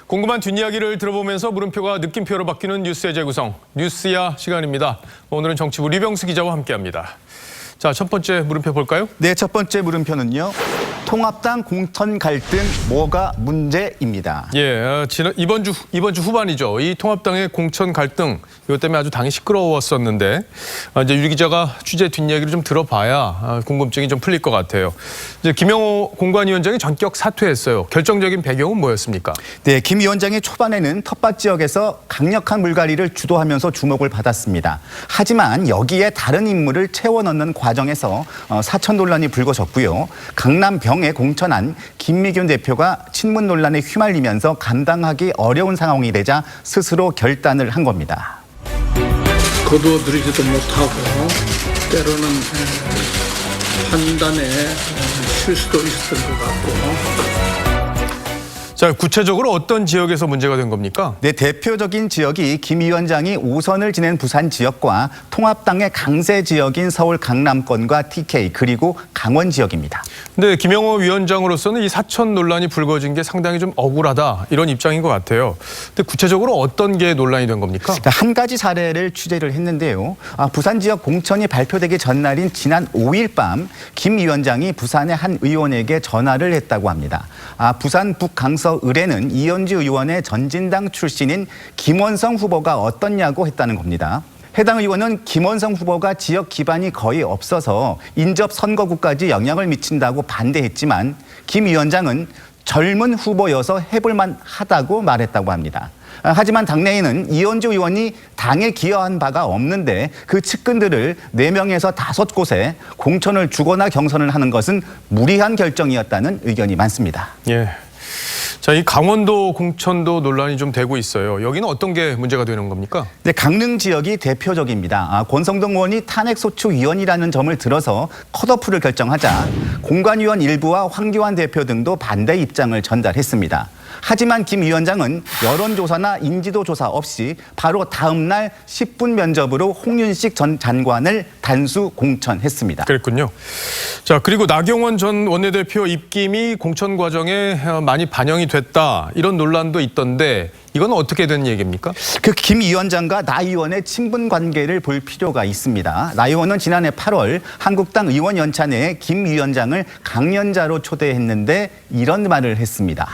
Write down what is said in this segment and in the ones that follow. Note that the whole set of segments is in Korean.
궁금한 뒷이야기를 들어보면서 물음표가 느낌표로 바뀌는 뉴스의 재구성, 뉴스야 시간입니다. 오늘은 정치부 류병수 기자와 함께합니다. 자, 첫 번째 물음표 볼까요? 네, 첫 번째 물음표는요. 통합당 공천 갈등 뭐가 문제입니다. 예, 이번 주 후반이죠. 이 통합당의 공천 갈등 이것 때문에 아주 당이 시끄러웠었는데 이제 유 기자가 취재 뒷이야기를 좀 들어봐야 궁금증이 좀 풀릴 것 같아요. 이제 김영호 공관위원장이 전격 사퇴했어요. 결정적인 배경은 뭐였습니까? 네, 김 위원장이 초반에는 텃밭 지역에서 강력한 물갈이를 주도하면서 주목을 받았습니다. 하지만 여기에 다른 인물을 채워 넣는 과정에서 사천 논란이 불거졌고요. 강남 병에 공천한 김미균 대표가 친문 논란에 휘말리면서 감당하기 어려운 상황이 되자 스스로 결단을 한 겁니다. 거두어들이지도 못하고 때로는 판단에 실수도 있었던 것 같고. 자, 구체적으로 어떤 지역에서 문제가 된 겁니까? 네, 대표적인 지역이 김 위원장이 5선을 지낸 부산 지역과 통합당의 강세 지역인 서울 강남권과 TK 그리고 강원 지역입니다. 근데 김영호 위원장으로서는 이 사천 논란이 불거진 게 상당히 좀 억울하다 이런 입장인 것 같아요. 근데 구체적으로 어떤 게 논란이 된 겁니까? 한 가지 사례를 취재를 했는데요. 부산 지역 공천이 발표되기 전날인 지난 5일 밤 김 위원장이 부산의 한 의원에게 전화를 했다고 합니다. 부산 북강서 을에는 이현주 의원의 전진당 출신인 김원성 후보가 어떻냐고 했다는 겁니다. 해당 의원은 김원성 후보가 지역 기반이 거의 없어서 인접 선거구까지 영향을 미친다고 반대했지만 김 위원장은 젊은 후보여서 해볼만 하다고 말했다고 합니다. 하지만 당내에는 이현주 의원이 당에 기여한 바가 없는데 그 측근들을 4명에서 5곳에 공천을 주거나 경선을 하는 것은 무리한 결정이었다는 의견이 많습니다. 예. 자, 이 강원도 공천도 논란이 좀 되고 있어요. 여기는 어떤 게 문제가 되는 겁니까? 네, 강릉 지역이 대표적입니다. 권성동 의원이 탄핵소추위원이라는 점을 들어서 컷오프를 결정하자 공관위원 일부와 황교안 대표 등도 반대 입장을 전달했습니다. 하지만 김 위원장은 여론조사나 인지도조사 없이 바로 다음 날 10분 면접으로 홍윤식 전 장관을 단수 공천했습니다. 그랬군요. 자, 그리고 나경원 전 원내대표 입김이 공천 과정에 많이 반영이 됐다 이런 논란도 있던데 이건 어떻게 된 얘기입니까? 그 김 위원장과 나 의원의 친분 관계를 볼 필요가 있습니다. 나 의원은 지난해 8월 한국당 의원 연차 내에 김 위원장을 강연자로 초대했는데 이런 말을 했습니다.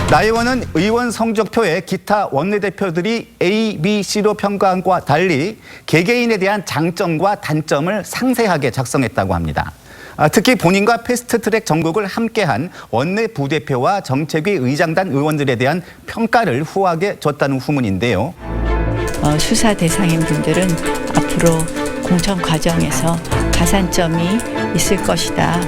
나 의원은 의원 성적표에 기타 원내대표들이 A, B, C로 평가한 것과 달리 개개인에 대한 장점과 단점을 상세하게 작성했다고 합니다. 특히 본인과 패스트트랙 정국을 함께한 원내 부대표와 정책위 의장단 의원들에 대한 평가를 후하게 줬다는 후문인데요. 수사 대상인 분들은 앞으로 공천 과정에서 가산점이 있을 것이다.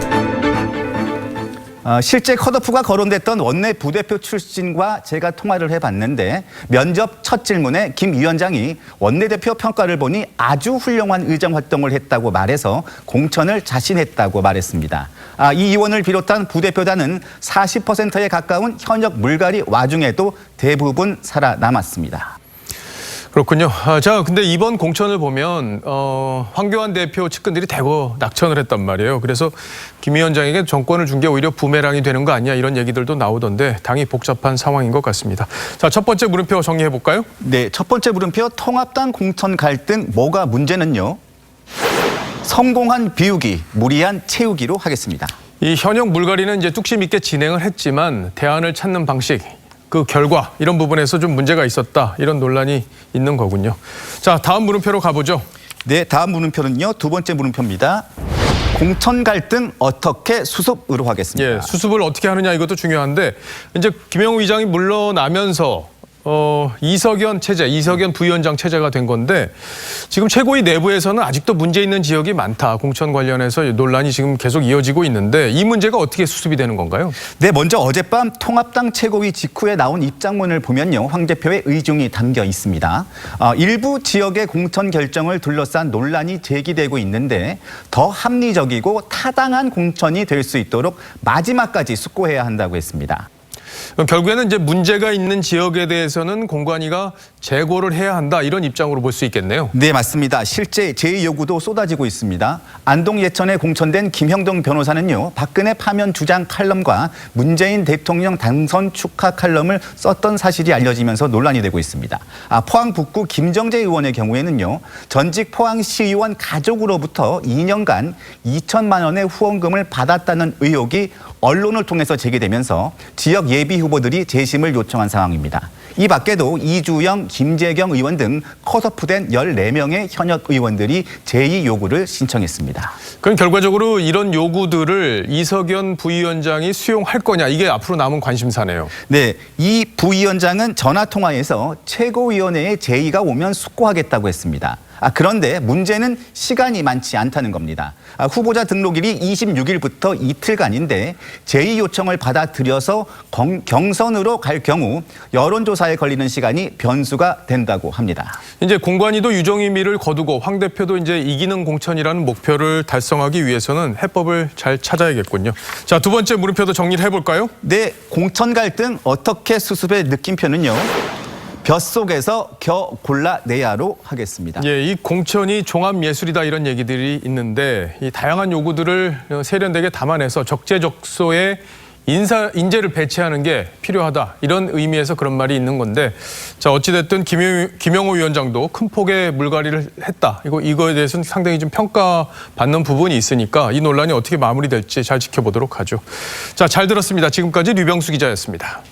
실제 컷오프가 거론됐던 원내 부대표 출신과 제가 통화를 해봤는데 면접 첫 질문에 김 위원장이 원내대표 평가를 보니 아주 훌륭한 의정 활동을 했다고 말해서 공천을 자신했다고 말했습니다. 이 의원을 비롯한 부대표단은 40%에 가까운 현역 물갈이 와중에도 대부분 살아남았습니다. 그렇군요. 자, 근데 이번 공천을 보면 황교안 대표 측근들이 대거 낙천을 했단 말이에요. 그래서 김 위원장에게 정권을 준 게 오히려 부메랑이 되는 거 아니야 이런 얘기들도 나오던데 당이 복잡한 상황인 것 같습니다. 자, 첫 번째 물음표 정리해 볼까요? 네, 첫 번째 물음표 통합당 공천 갈등 뭐가 문제는요? 성공한 비우기, 무리한 채우기로 하겠습니다. 이 현역 물갈이는 이제 뚝심 있게 진행을 했지만 대안을 찾는 방식 그 결과 이런 부분에서 좀 문제가 있었다 이런 논란이 있는 거군요. 자, 다음 물음표로 가보죠. 네, 다음 물음표는요. 두 번째 물음표입니다. 공천 갈등 어떻게 수습으로 하겠습니다. 예, 수습을 어떻게 하느냐 이것도 중요한데 이제 김영호 의장이 물러나면서 이석연 부위원장 체제가 된 건데 지금 최고위 내부에서는 아직도 문제 있는 지역이 많다. 공천 관련해서 논란이 지금 계속 이어지고 있는데 이 문제가 어떻게 수습이 되는 건가요? 네, 먼저 어젯밤 통합당 최고위 직후에 나온 입장문을 보면요. 황 대표의 의중이 담겨 있습니다. 일부 지역의 공천 결정을 둘러싼 논란이 제기되고 있는데 더 합리적이고 타당한 공천이 될 수 있도록 마지막까지 숙고해야 한다고 했습니다. 결국에는 이제 문제가 있는 지역에 대해서는 공관위가 재고를 해야 한다 이런 입장으로 볼 수 있겠네요. 네, 맞습니다. 실제 제의 요구도 쏟아지고 있습니다. 안동 예천에 공천된 김형동 변호사는요, 박근혜 파면 주장 칼럼과 문재인 대통령 당선 축하 칼럼을 썼던 사실이 알려지면서 논란이 되고 있습니다. 포항 북구 김정재 의원의 경우에는요, 전직 포항시의원 가족으로부터 2년간 2천만 원의 후원금을 받았다는 의혹이 언론을 통해서 제기되면서 지역 예비 후보들이 재심을 요청한 상황입니다. 이 밖에도 이주영, 김재경 의원 등 컷오프된 14명의 현역 의원들이 제의 요구를 신청했습니다. 그럼 결과적으로 이런 요구들을 이석연 부위원장이 수용할 거냐 이게 앞으로 남은 관심사네요. 네, 이 부위원장은 전화통화에서 최고위원회에 제의가 오면 숙고하겠다고 했습니다. 그런데 문제는 시간이 많지 않다는 겁니다. 후보자 등록일이 26일부터 이틀간인데 제의 요청을 받아들여서 경선으로 갈 경우 여론조사에 걸리는 시간이 변수가 된다고 합니다. 이제 공관위도 유종의미를 거두고 황 대표도 이제 이기는 공천이라는 목표를 달성하기 위해서는 해법을 잘 찾아야겠군요. 자, 두 번째 물음표도 정리를 해볼까요? 네, 공천 갈등 어떻게 수습의 느낌표는요. 뱃속에서 겨 골라내야로 하겠습니다. 예, 이 공천이 종합예술이다 이런 얘기들이 있는데 이 다양한 요구들을 세련되게 담아내서 적재적소에 인재를 배치하는 게 필요하다 이런 의미에서 그런 말이 있는 건데 자 어찌됐든 김영호 위원장도 큰 폭의 물갈이를 했다. 이거에 대해서는 상당히 좀 평가받는 부분이 있으니까 이 논란이 어떻게 마무리될지 잘 지켜보도록 하죠. 자, 잘 들었습니다. 지금까지 류병수 기자였습니다.